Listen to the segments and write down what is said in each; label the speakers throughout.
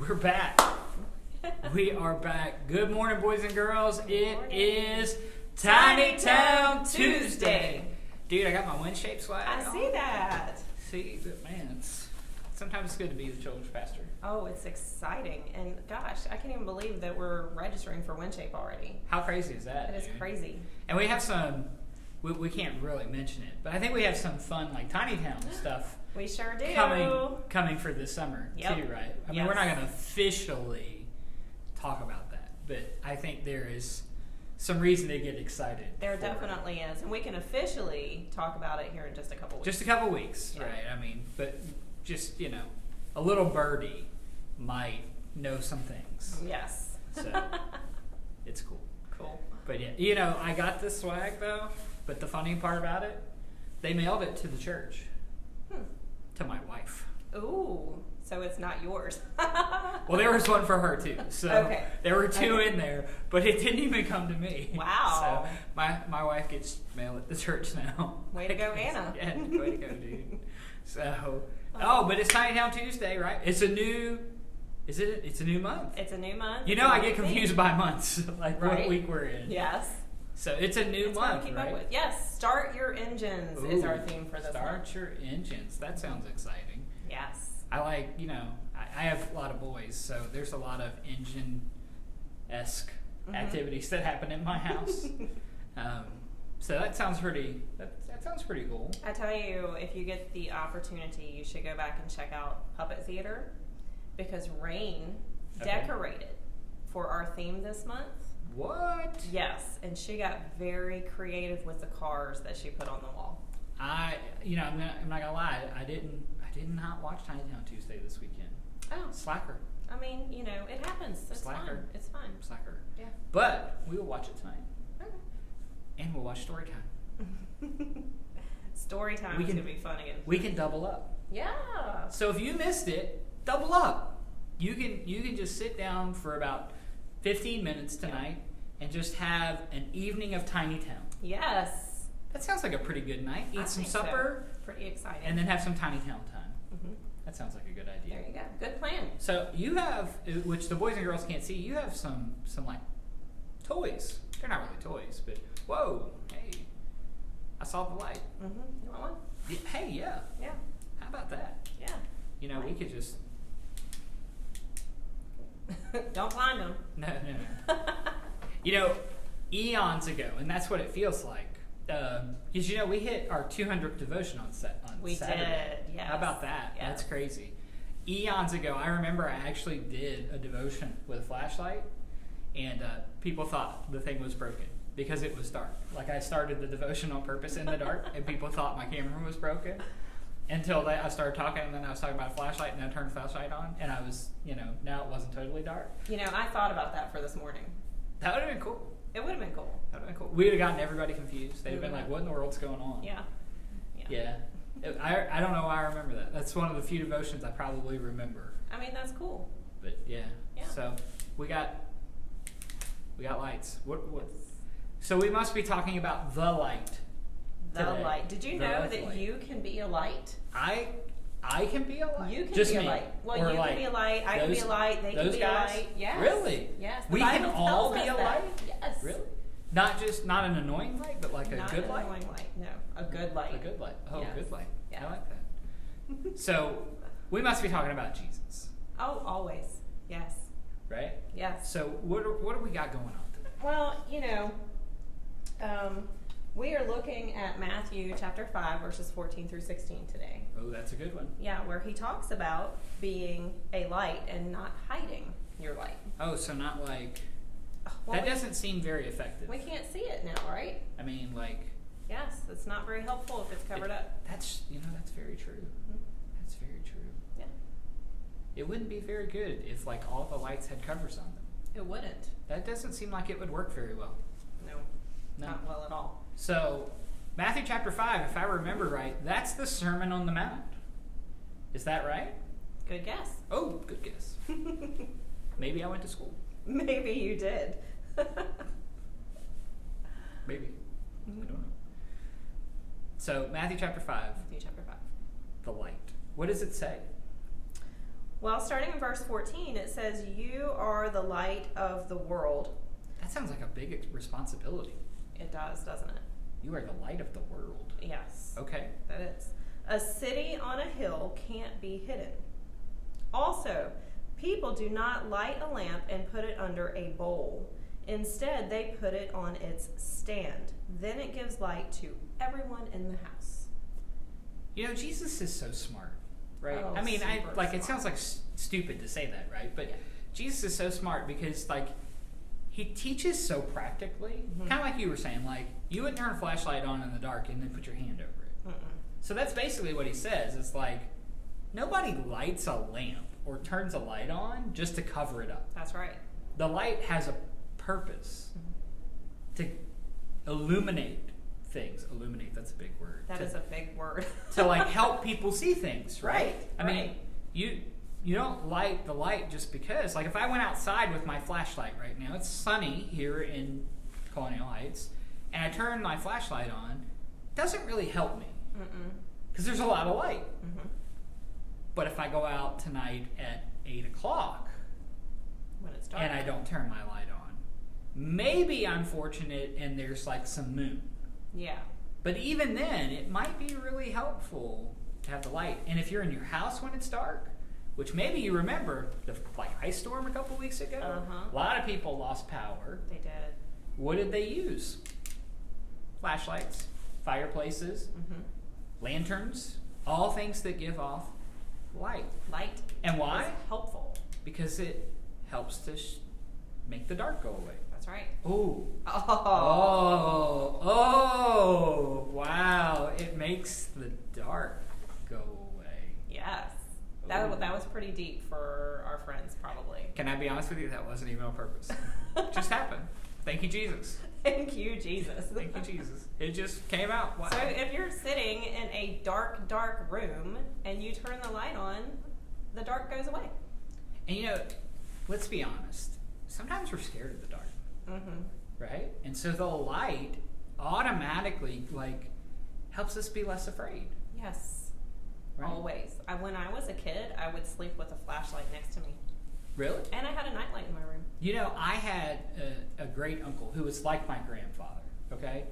Speaker 1: We're back. We are back. Good morning, boys and girls. It is Tiny Town Tuesday. Dude, I got my wind shape swag.
Speaker 2: I see that.
Speaker 1: See, but man, sometimes it's good to be the children's pastor.
Speaker 2: Oh, it's exciting. And gosh, I can't even believe that we're registering for WindShape already.
Speaker 1: How crazy is that?
Speaker 2: That is crazy.
Speaker 1: And we have some, we can't really mention it, but I think we have some fun, like Tiny Town stuff.
Speaker 2: We sure do.
Speaker 1: Coming for this summer, too, right? I mean, we're not going to officially talk about that, but I think there is some reason to get excited.
Speaker 2: There definitely is. And we can officially talk about it here in just a couple weeks.
Speaker 1: Just a couple weeks, right? I mean, but just, a little birdie might know some things.
Speaker 2: Yes.
Speaker 1: So, it's cool.
Speaker 2: Cool.
Speaker 1: But yeah, I got this swag, though, but the funny part about it, they mailed it to the church. To my wife.
Speaker 2: Ooh, so it's not yours.
Speaker 1: Well, there was one for her too. So
Speaker 2: okay.
Speaker 1: There were two in there, but it didn't even come to me.
Speaker 2: Wow.
Speaker 1: So my wife gets mail at the church now.
Speaker 2: Way to go, Anna.
Speaker 1: Yeah, way to go, dude. So, but it's Tiny Town Tuesday, right? It's a new month.
Speaker 2: It's a new month.
Speaker 1: I get confused by months, like what week we're in.
Speaker 2: Yes.
Speaker 1: So it's a new month, right?
Speaker 2: Yes, start your engines is our theme for this month.
Speaker 1: Start your engines. That sounds exciting.
Speaker 2: Yes.
Speaker 1: I like, I have a lot of boys, so there's a lot of engine-esque activities that happen in my house. So that sounds pretty cool.
Speaker 2: I tell you, if you get the opportunity, you should go back and check out Puppet Theater, because Rain decorated for our theme this month.
Speaker 1: What?
Speaker 2: Yes, and she got very creative with the cars that she put on the wall.
Speaker 1: I'm not gonna lie, I did not watch Tiny Town Tuesday this weekend.
Speaker 2: Oh,
Speaker 1: slacker.
Speaker 2: I mean, it happens. It's
Speaker 1: slacker.
Speaker 2: Fun. It's fun.
Speaker 1: Slacker.
Speaker 2: Yeah.
Speaker 1: But we will watch it tonight.
Speaker 2: Okay.
Speaker 1: And we'll watch story time.
Speaker 2: Story time is gonna be fun again.
Speaker 1: We can double up.
Speaker 2: Yeah.
Speaker 1: So if you missed it, double up. You can just sit down for about 15 minutes tonight and just have an evening of Tiny Town.
Speaker 2: Yes.
Speaker 1: That sounds like a pretty good night. Eat some supper.
Speaker 2: So. Pretty exciting.
Speaker 1: And then have some Tiny Town time.
Speaker 2: Mm-hmm.
Speaker 1: That sounds like a good idea.
Speaker 2: There you go. Good plan.
Speaker 1: So you have, which the boys and girls can't see, you have some like toys. They're not really toys, but whoa, hey, I saw the light.
Speaker 2: Mm-hmm. You want one?
Speaker 1: Yeah, hey, yeah.
Speaker 2: Yeah.
Speaker 1: How about that?
Speaker 2: Yeah.
Speaker 1: We could just...
Speaker 2: Don't blind them.
Speaker 1: No. Eons ago, and that's what it feels like. Because we hit our 200th devotion on Saturday.
Speaker 2: We did, yes.
Speaker 1: How about that?
Speaker 2: Yes.
Speaker 1: That's crazy. Eons ago, I remember I actually did a devotion with a flashlight, and people thought the thing was broken because it was dark. Like, I started the devotion on purpose in the dark, and people thought my camera was broken. Until I started talking, and then I was talking about a flashlight, and then I turned the flashlight on, and I was, now it wasn't totally dark.
Speaker 2: I thought about that for this morning.
Speaker 1: That would have been cool.
Speaker 2: It would have been cool.
Speaker 1: That would have been cool. We would have gotten everybody confused. They'd have been like, what in the world's going on? Yeah. I don't know why I remember that. That's one of the few devotions I probably remember.
Speaker 2: I mean, that's cool.
Speaker 1: But yeah. So we got lights. What? So we must be talking about the light.
Speaker 2: The light. Did you know that you can be a light?
Speaker 1: I can be a light.
Speaker 2: You can
Speaker 1: Just
Speaker 2: be a
Speaker 1: me.
Speaker 2: light. Well,
Speaker 1: or
Speaker 2: you
Speaker 1: like
Speaker 2: can be a light. I can be a light. They can be a light. Yes.
Speaker 1: Really?
Speaker 2: Yes.
Speaker 1: We can all be a light?
Speaker 2: Yes.
Speaker 1: Really? Not an annoying light, but like a good light?
Speaker 2: Not an annoying light. No, a good light.
Speaker 1: A good light. Oh,
Speaker 2: yes.
Speaker 1: Good light.
Speaker 2: Yeah.
Speaker 1: I like that. So we must be talking about Jesus.
Speaker 2: Oh, always. Yes.
Speaker 1: Right?
Speaker 2: Yes.
Speaker 1: So what do we got going on today?
Speaker 2: Well, we are looking at Matthew chapter 5, verses 14 through 16 today.
Speaker 1: Oh, that's a good one.
Speaker 2: Yeah, where he talks about being a light and not hiding your light.
Speaker 1: Oh, so not like...
Speaker 2: Well,
Speaker 1: that doesn't seem very effective.
Speaker 2: We can't see it now, right?
Speaker 1: I mean, like...
Speaker 2: Yes, it's not very helpful if it's covered up.
Speaker 1: That's very true. Mm-hmm. That's very true.
Speaker 2: Yeah.
Speaker 1: It wouldn't be very good if, like, all the lights had covers on them.
Speaker 2: It wouldn't.
Speaker 1: That doesn't seem like it would work very well.
Speaker 2: No. Not well at all.
Speaker 1: So, Matthew chapter 5, if I remember right, that's the Sermon on the Mount. Is that right?
Speaker 2: Good guess.
Speaker 1: Oh, good guess. Maybe I went to school.
Speaker 2: Maybe you did.
Speaker 1: Maybe. I don't know. So, Matthew chapter 5.
Speaker 2: Matthew chapter 5.
Speaker 1: The light. What does it say?
Speaker 2: Well, starting in verse 14, it says, "You are the light of the world."
Speaker 1: That sounds like a big responsibility.
Speaker 2: It does, doesn't it?
Speaker 1: You are the light of the world.
Speaker 2: Yes.
Speaker 1: Okay.
Speaker 2: That is. "A city on a hill can't be hidden. Also, people do not light a lamp and put it under a bowl. Instead, they put it on its stand. Then it gives light to everyone in the house."
Speaker 1: You know, Jesus is so smart, right?
Speaker 2: Oh,
Speaker 1: I mean,
Speaker 2: super
Speaker 1: it sounds like stupid to say that, right? But
Speaker 2: Yeah.
Speaker 1: Jesus is so smart because, like, he teaches so practically.
Speaker 2: Mhm.
Speaker 1: Kind of like you were saying, like, you wouldn't turn a flashlight on in the dark and then put your hand over it.
Speaker 2: Mm-mm.
Speaker 1: So that's basically what he says. It's like, nobody lights a lamp or turns a light on just to cover it up.
Speaker 2: That's right.
Speaker 1: The light has a purpose to illuminate things. Illuminate, that's a big word.
Speaker 2: That is a big word.
Speaker 1: To like help people see things, right?
Speaker 2: Right,
Speaker 1: I mean,
Speaker 2: right.
Speaker 1: you don't light the light just because. Like, if I went outside with my flashlight right now, it's sunny here in Colonial Heights, and I turn my flashlight on, it doesn't really help me because there's a lot of light.
Speaker 2: Mm-hmm.
Speaker 1: But if I go out tonight at 8 o'clock
Speaker 2: When it's dark.
Speaker 1: and I don't turn my light on, maybe I'm fortunate and there's like some moon.
Speaker 2: Yeah.
Speaker 1: But even then, it might be really helpful to have the light. And if you're in your house when it's dark, which maybe you remember the ice storm a couple weeks ago,
Speaker 2: Uh-huh.
Speaker 1: a lot of people lost power.
Speaker 2: They did.
Speaker 1: What did they use? Flashlights, fireplaces,
Speaker 2: Mm-hmm.
Speaker 1: lanterns, all things that give off light.
Speaker 2: Light.
Speaker 1: And why?
Speaker 2: is helpful.
Speaker 1: Because it helps to make the dark go away.
Speaker 2: That's right.
Speaker 1: Ooh.
Speaker 2: Oh.
Speaker 1: Oh, wow. It makes the dark go away.
Speaker 2: Yes.
Speaker 1: Ooh.
Speaker 2: That was pretty deep for our friends, probably.
Speaker 1: Can I be honest with you? That wasn't even on purpose. It just happened. Thank you, Jesus.
Speaker 2: Thank you, Jesus.
Speaker 1: Thank you, Jesus. It just came out. Wow.
Speaker 2: So if you're sitting in a dark, dark room and you turn the light on, the dark goes away.
Speaker 1: And you know, let's be honest. Sometimes we're scared of the dark,
Speaker 2: Mm-hmm.
Speaker 1: right? And so the light automatically, like, helps us be less afraid.
Speaker 2: Yes.
Speaker 1: Right?
Speaker 2: Always. When I was a kid, I would sleep with a flashlight next to me.
Speaker 1: Really?
Speaker 2: And I had a nightlight in my room.
Speaker 1: You know, I had a great uncle who was like my grandfather, okay?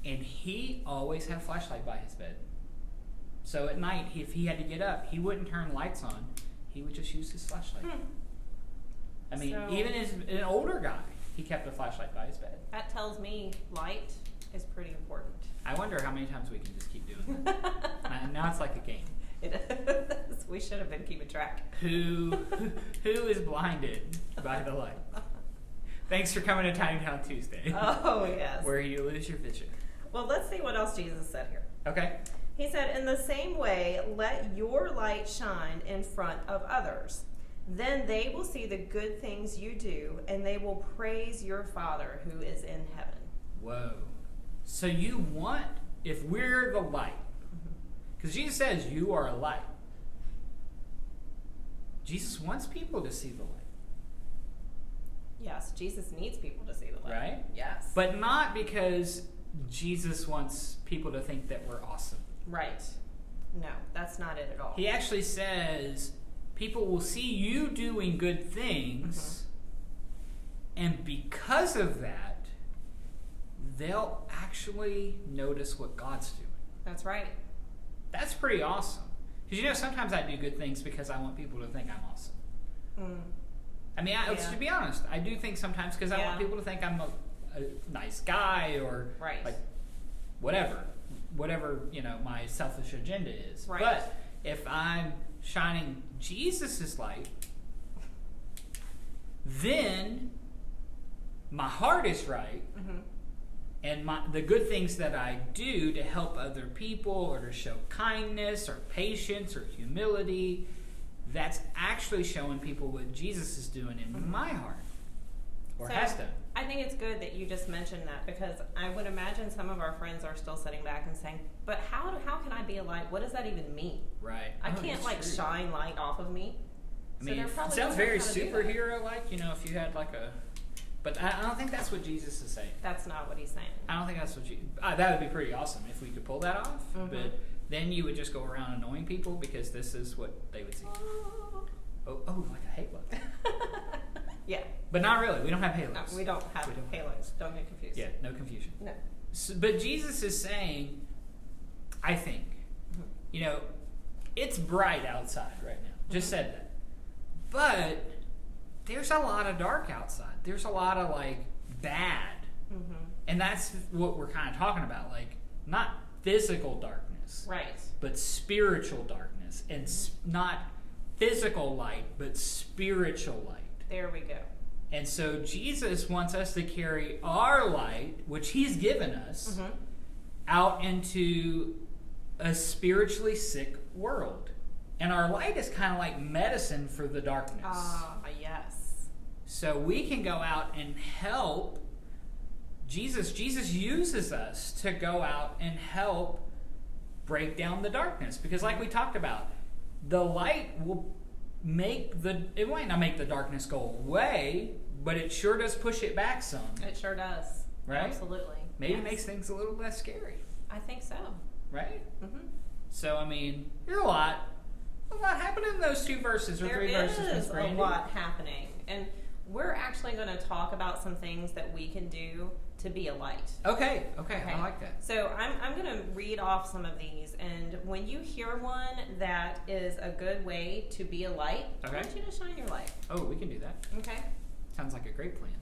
Speaker 1: And he always had a flashlight by his bed. So at night, if he had to get up, he wouldn't turn lights on. He would just use his flashlight. I mean,
Speaker 2: So-
Speaker 1: even as an older guy, he kept a flashlight by his bed.
Speaker 2: That tells me light is pretty important.
Speaker 1: I wonder how many times we can just keep doing that. Now it's like a game.
Speaker 2: It is. We should have been keeping track.
Speaker 1: Who is blinded by the light? Thanks for coming to Tiny Town Tuesday,
Speaker 2: Oh, yes.
Speaker 1: where you lose your vision.
Speaker 2: Well, let's see what else Jesus said here.
Speaker 1: Okay.
Speaker 2: He said, "In the same way, let your light shine in front of others. Then they will see the good things you do, and they will praise your Father who is in heaven."
Speaker 1: Whoa. So you want, if we're the light, because Jesus says you are a light. Jesus wants people to see the light.
Speaker 2: Yes, Jesus needs people to see the light.
Speaker 1: Right?
Speaker 2: Yes.
Speaker 1: But not because Jesus wants people to think that we're awesome.
Speaker 2: Right. No, that's not it at all.
Speaker 1: He actually says people will see you doing good things, and because of that, they'll actually notice what God's doing.
Speaker 2: That's right.
Speaker 1: That's pretty awesome. Because you know, sometimes I do good things because I want people to think I'm awesome.
Speaker 2: Mm.
Speaker 1: I mean,
Speaker 2: Yeah.
Speaker 1: to be honest, I do think sometimes because I want
Speaker 2: Yeah.
Speaker 1: people to think I'm a nice guy or
Speaker 2: Right.
Speaker 1: like whatever you know my selfish agenda is.
Speaker 2: Right.
Speaker 1: But if I'm shining Jesus's light, then my heart is right,
Speaker 2: Mm-hmm.
Speaker 1: and the good things that I do to help other people or to show kindness or patience or humility, that's actually showing people what Jesus is doing in my heart or
Speaker 2: So,
Speaker 1: has done.
Speaker 2: I think it's good that you just mentioned that, because I would imagine some of our friends are still sitting back and saying, "But how can I be a light? What does that even mean?
Speaker 1: Right.
Speaker 2: I
Speaker 1: Oh,
Speaker 2: can't
Speaker 1: it's
Speaker 2: like
Speaker 1: true.
Speaker 2: shine light off of me."
Speaker 1: I mean,
Speaker 2: they're
Speaker 1: it
Speaker 2: probably
Speaker 1: sounds
Speaker 2: wondering
Speaker 1: very
Speaker 2: how to do that.
Speaker 1: superhero-like, you know, if you had like a... But I don't think that's what Jesus is saying.
Speaker 2: That's not what he's saying.
Speaker 1: I don't think that's what that would be pretty awesome if we could pull that off.
Speaker 2: Mhm.
Speaker 1: But then you would just go around annoying people because this is what they would see. Oh, like a halo.
Speaker 2: Yeah.
Speaker 1: But not really. We don't have halos.
Speaker 2: No, we don't have halos. Don't get confused.
Speaker 1: Yeah, no confusion.
Speaker 2: No.
Speaker 1: So, but Jesus is saying, I think, it's bright outside right now. Just said that. But there's a lot of dark outside. There's a lot of, bad. Mm-hmm. And that's what we're kind of talking about. Not physical darkness.
Speaker 2: Right.
Speaker 1: But spiritual darkness. And not physical light, but spiritual light.
Speaker 2: There we go.
Speaker 1: And so Jesus wants us to carry our light, which he's given us, out into a spiritually sick world. And our light is kind of like medicine for the darkness.
Speaker 2: Ah, yes.
Speaker 1: So we can go out and help. Jesus uses us to go out and help break down the darkness. Because like we talked about, the light will it might not make the darkness go away, but it sure does push it back some.
Speaker 2: It sure does.
Speaker 1: Right?
Speaker 2: Absolutely.
Speaker 1: Maybe it makes things a little less scary.
Speaker 2: I think so.
Speaker 1: Right?
Speaker 2: Mm-hmm.
Speaker 1: So, there's a lot happening in those 2 verses or 3 verses.
Speaker 2: There is a lot happening. And we're actually going to talk about some things that we can do to be a light. Okay. I like that. So I'm going to read off some of these, and when you hear one that is a good way to be a light, I want you to shine your light.
Speaker 1: Oh, we can do that.
Speaker 2: Okay.
Speaker 1: Sounds like a great plan.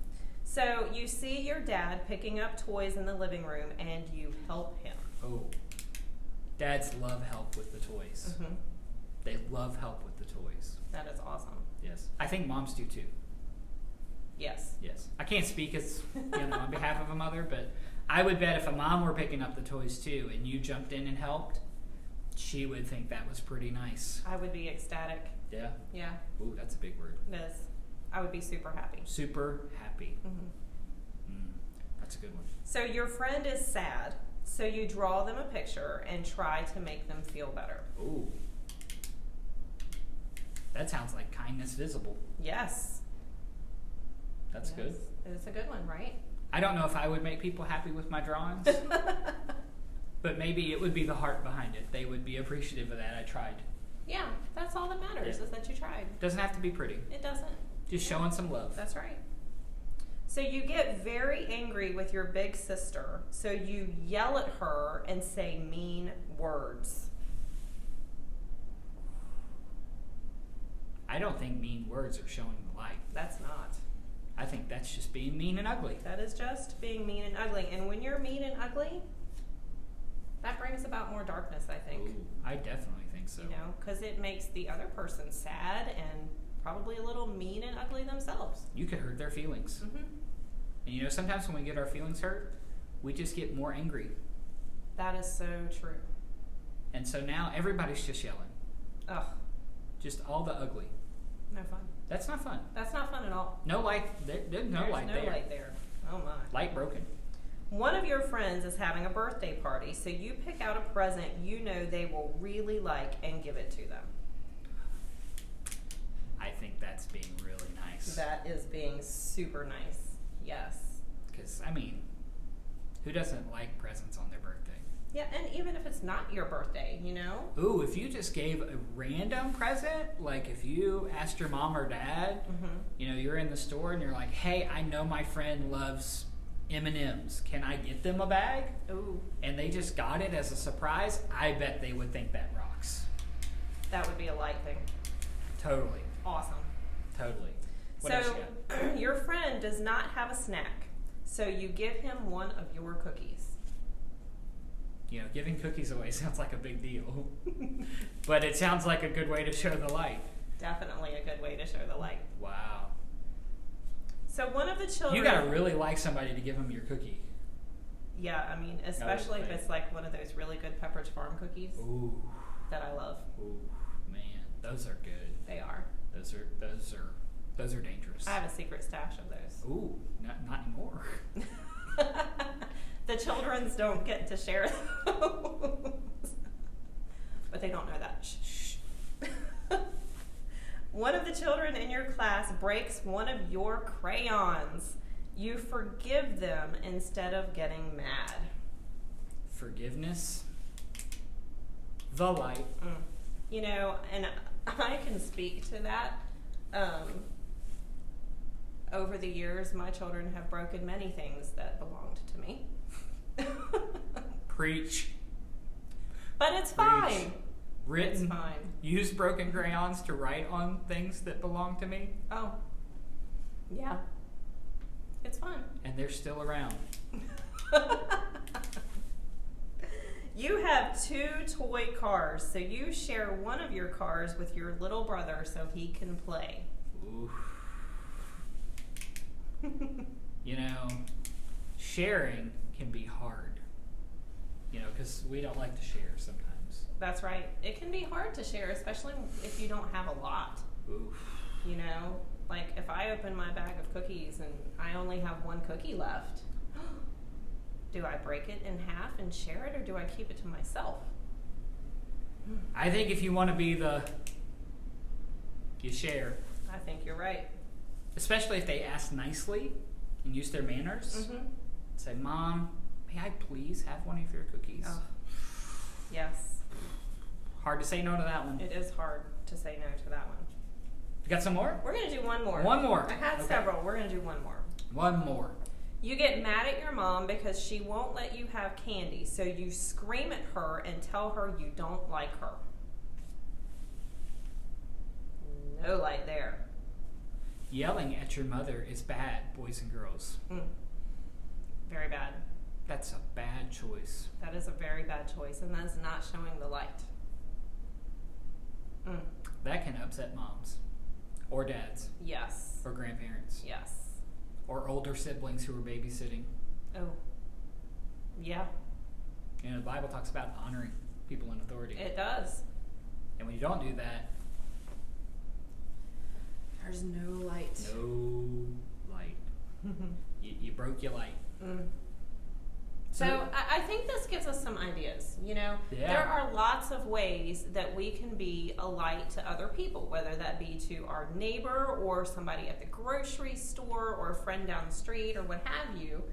Speaker 2: So you see your dad picking up toys in the living room, and you help him.
Speaker 1: Oh. Dads love help with the toys. Mm-hmm. They love help with the toys.
Speaker 2: That is awesome.
Speaker 1: Yes. I think moms do too.
Speaker 2: Yes.
Speaker 1: I can't speak as on behalf of a mother, but I would bet if a mom were picking up the toys too and you jumped in and helped, she would think that was pretty nice.
Speaker 2: I would be ecstatic.
Speaker 1: Yeah?
Speaker 2: Yeah.
Speaker 1: Ooh, that's a big word.
Speaker 2: It is. I would be super happy.
Speaker 1: Super happy. Mm-hmm. That's a good one.
Speaker 2: So your friend is sad, so you draw them a picture and try to make them feel better.
Speaker 1: Ooh. That sounds like kindness visible.
Speaker 2: Yes.
Speaker 1: That's good.
Speaker 2: It's a good one, right?
Speaker 1: I don't know if I would make people happy with my drawings, but maybe it would be the heart behind it. They would be appreciative of that. I tried.
Speaker 2: Yeah, that's all that matters is that you tried.
Speaker 1: Doesn't have to be pretty.
Speaker 2: It doesn't.
Speaker 1: Just showing some love.
Speaker 2: That's right. So you get very angry with your big sister, so you yell at her and say mean words.
Speaker 1: I don't think mean words are showing the light.
Speaker 2: That's not.
Speaker 1: I think that's just being mean and ugly.
Speaker 2: That is just being mean and ugly. And when you're mean and ugly, that brings about more darkness, I think.
Speaker 1: Ooh, I definitely think so.
Speaker 2: Because it makes the other person sad and probably a little mean and ugly themselves.
Speaker 1: You could hurt their feelings.
Speaker 2: Mm-hmm.
Speaker 1: And sometimes when we get our feelings hurt, we just get more angry.
Speaker 2: That is so true.
Speaker 1: And so now everybody's just yelling.
Speaker 2: Ugh.
Speaker 1: Just all the ugly.
Speaker 2: No fun.
Speaker 1: That's not fun.
Speaker 2: That's not fun at all.
Speaker 1: No light. There's no light there.
Speaker 2: There's no light there. Oh my.
Speaker 1: Light broken.
Speaker 2: One of your friends is having a birthday party, so you pick out a present you know they will really like and give it to them.
Speaker 1: I think that's being really nice.
Speaker 2: That is being super nice. Yes.
Speaker 1: Because, who doesn't like presents on their birthday?
Speaker 2: Yeah, and even if it's not your birthday,
Speaker 1: Ooh, if you just gave a random present, like if you asked your mom or dad, you're in the store and you're like, hey, I know my friend loves M&Ms. Can I get them a bag?
Speaker 2: Ooh.
Speaker 1: And they just got it as a surprise, I bet they would think that rocks.
Speaker 2: That would be a light thing.
Speaker 1: Totally.
Speaker 2: Awesome.
Speaker 1: Totally. What else you got?
Speaker 2: Your friend does not have a snack, so you give him one of your cookies.
Speaker 1: Giving cookies away sounds like a big deal. But it sounds like a good way to show the light.
Speaker 2: Definitely a good way to show the light.
Speaker 1: Wow.
Speaker 2: So one of the children...
Speaker 1: You gotta really like somebody to give them your cookie.
Speaker 2: Yeah, especially if it's like one of those really good Pepperidge Farm cookies.
Speaker 1: Ooh.
Speaker 2: That I love.
Speaker 1: Ooh, man. Those are good.
Speaker 2: They are.
Speaker 1: Those are dangerous.
Speaker 2: I have a secret stash of those.
Speaker 1: Ooh, not anymore.
Speaker 2: The children's don't get to share those. But they don't know that. Shh. One of the children in your class breaks one of your crayons. You forgive them instead of getting mad.
Speaker 1: Forgiveness. The light.
Speaker 2: And I can speak to that Over the years, my children have broken many things that belonged to me.
Speaker 1: Preach.
Speaker 2: But it's fine.
Speaker 1: Written.
Speaker 2: It's fine.
Speaker 1: Use broken crayons to write on things that belong to me.
Speaker 2: Oh. Yeah. It's fine.
Speaker 1: And they're still around.
Speaker 2: You have 2 toy cars, so you share one of your cars with your little brother so he can play.
Speaker 1: Oof. You know, sharing can be hard. You know, because we don't like to share sometimes.
Speaker 2: That's right. It can be hard to share, especially if you don't have a lot.
Speaker 1: Oof.
Speaker 2: You know, like if I open my bag of cookies and I only have 1 cookie left, do I break it in half and share it, or do I keep it to myself?
Speaker 1: I think if you want to be you share.
Speaker 2: I think you're right.
Speaker 1: Especially if they ask nicely and use their manners.
Speaker 2: Mm-hmm.
Speaker 1: Say, Mom, may I please have one of your cookies?
Speaker 2: Oh. Yes.
Speaker 1: Hard to say no to that one.
Speaker 2: It is hard to say no to that one.
Speaker 1: You got some more?
Speaker 2: We're going to do one more.
Speaker 1: One more.
Speaker 2: I had several. We're going to do one more.
Speaker 1: One more.
Speaker 2: You get mad at your mom because she won't let you have candy, so you scream at her and tell her you don't like her. No light there.
Speaker 1: Yelling at your mother is bad, boys and girls.
Speaker 2: Very bad.
Speaker 1: That's a bad choice.
Speaker 2: That is a very bad choice, and that's not showing the light.
Speaker 1: That can upset moms or dads
Speaker 2: Yes.
Speaker 1: or grandparents
Speaker 2: Yes.
Speaker 1: or older siblings who are babysitting.
Speaker 2: Oh. Yeah,
Speaker 1: You know, the Bible talks about honoring people in authority.
Speaker 2: it does.
Speaker 1: And when you don't do that,
Speaker 2: There's no light.
Speaker 1: no light. You broke your light.
Speaker 2: So I think this gives us some ideas. You know,
Speaker 1: Yeah.
Speaker 2: there are lots of ways that we can be a light to other people, whether that be to our neighbor or somebody at the grocery store or a friend down the street or what have you,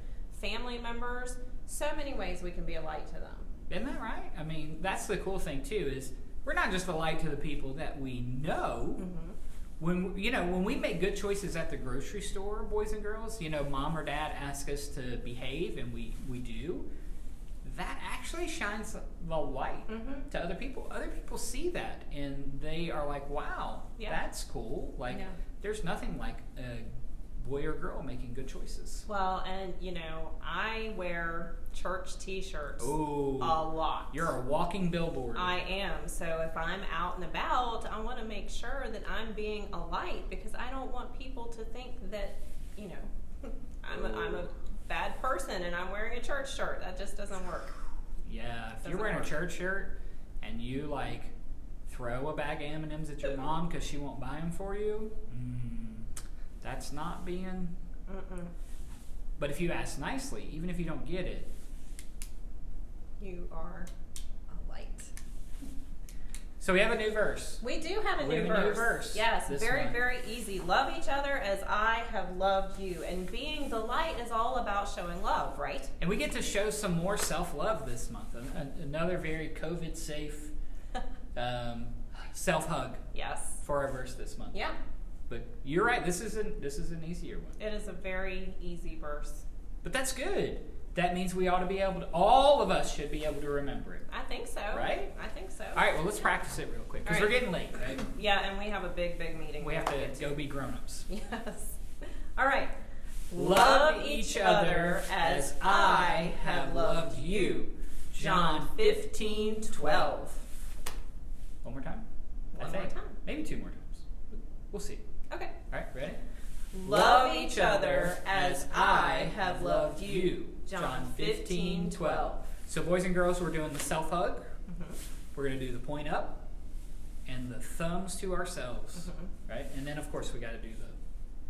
Speaker 2: family members. So many ways we can be a light to them.
Speaker 1: Isn't that right? I mean, that's the cool thing too, is we're not just a light to the people that we know. When we make good choices at the grocery store, boys and girls, you know, mom or dad ask us to behave, and we do. That actually shines the light to other people. Other people see that, and they are like, "Wow, that's cool." Like, there's nothing like a boy or girl making good choices.
Speaker 2: Well, and you know, I wear church T-shirts a
Speaker 1: Ooh,
Speaker 2: lot.
Speaker 1: you're a walking billboard.
Speaker 2: I am. So if I'm out and about, I want to make sure that I'm being a light, because I don't want people to think that, you know, I'm a bad person and I'm wearing a church shirt. That just doesn't work.
Speaker 1: Yeah, if you're
Speaker 2: Doesn't
Speaker 1: wearing
Speaker 2: work.
Speaker 1: a church shirt and you like throw a bag of M&Ms at your mom because she won't buy them for you, that's not being. But if you ask nicely, even if you don't get it,
Speaker 2: You are a light.
Speaker 1: so we have a new verse.
Speaker 2: We do have a
Speaker 1: We
Speaker 2: new
Speaker 1: have a new
Speaker 2: verse.
Speaker 1: verse
Speaker 2: Yes,
Speaker 1: this
Speaker 2: very,
Speaker 1: month.
Speaker 2: very easy. Love each other as I have loved you. And being the light is all about showing love, right?
Speaker 1: And we get to show some more self-love this month. Another very COVID-safe self-hug
Speaker 2: Yes.
Speaker 1: for our verse this month.
Speaker 2: Yeah,
Speaker 1: But you're right. This is an easier one.
Speaker 2: it is a very easy verse.
Speaker 1: But that's good. That means we ought to be able to. All of us should be able to remember it.
Speaker 2: I think so.
Speaker 1: Right?
Speaker 2: I think so.
Speaker 1: All right. Well, let's practice it real quick because
Speaker 2: All
Speaker 1: we're
Speaker 2: right.
Speaker 1: getting late. Right?
Speaker 2: Yeah, and we have a big, big meeting.
Speaker 1: We have to go be grown-ups.
Speaker 2: Yes. All right.
Speaker 1: Love each other as I have loved you. John 15:12. One more time?
Speaker 2: One more time.
Speaker 1: Maybe 2 more times. We'll see.
Speaker 2: Okay.
Speaker 1: All right, ready?
Speaker 2: Love each other as I have loved you.
Speaker 1: John 15:12. So boys and girls, we're doing the self-hug. We're going to do the point up and the thumbs to ourselves. Right? And then, of course, we got to do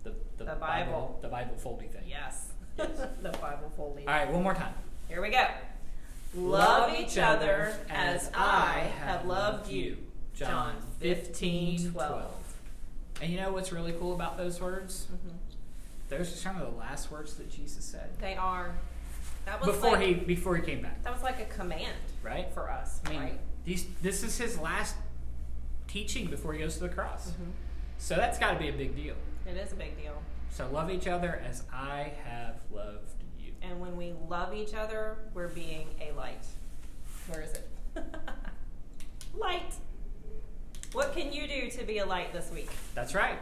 Speaker 1: the
Speaker 2: Bible.
Speaker 1: The Bible foldy thing.
Speaker 2: Yes. The Bible folding.
Speaker 1: All right, one more time.
Speaker 2: Here we go. Love each other as I have loved you.
Speaker 1: John 15:12. And you know what's really cool about those words? Those are some of the last words that Jesus said
Speaker 2: They are. That was
Speaker 1: before
Speaker 2: like,
Speaker 1: he came back.
Speaker 2: That was like a command,
Speaker 1: Right?
Speaker 2: for us,
Speaker 1: I mean,
Speaker 2: right?
Speaker 1: this is his last teaching before he goes to the cross. So that's got to be a big deal.
Speaker 2: It is a big deal.
Speaker 1: So love each other as I have loved you.
Speaker 2: And when we love each other, we're being a light. Where is it? Light. What can you do to be a light this week?
Speaker 1: That's right.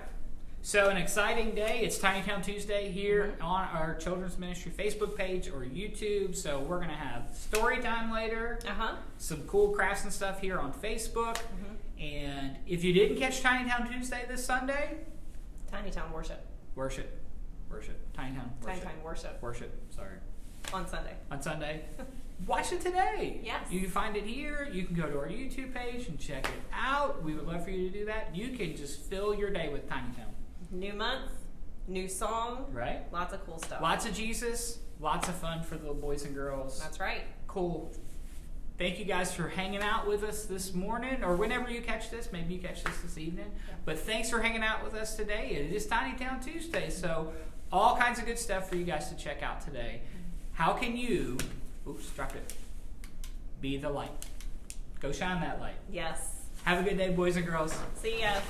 Speaker 1: So an exciting day. It's Tiny Town Tuesday here on our Children's Ministry Facebook page or YouTube. So we're going to have story time later. Some cool crafts and stuff here on Facebook. And if you didn't catch Tiny Town Tuesday this Sunday,
Speaker 2: Tiny Town worship.
Speaker 1: Worship. Tiny Town worship.
Speaker 2: Tiny Town worship.
Speaker 1: Worship. Sorry.
Speaker 2: On Sunday.
Speaker 1: Watch it today.
Speaker 2: Yes.
Speaker 1: You can find it here. You can go to our YouTube page and check it out. We would love for you to do that. You can just fill your day with Tiny Town.
Speaker 2: New month, new song.
Speaker 1: Right.
Speaker 2: Lots of cool stuff.
Speaker 1: Lots of Jesus. Lots of fun for the boys and girls.
Speaker 2: That's right.
Speaker 1: Cool. Thank you guys for hanging out with us this morning, or whenever you catch this. Maybe you catch this evening. Yeah. But thanks for hanging out with us today. It is Tiny Town Tuesday, so all kinds of good stuff for you guys to check out today. How can you, dropped it, be the light? Go shine that light.
Speaker 2: Yes.
Speaker 1: Have a good day, boys and girls.
Speaker 2: See ya.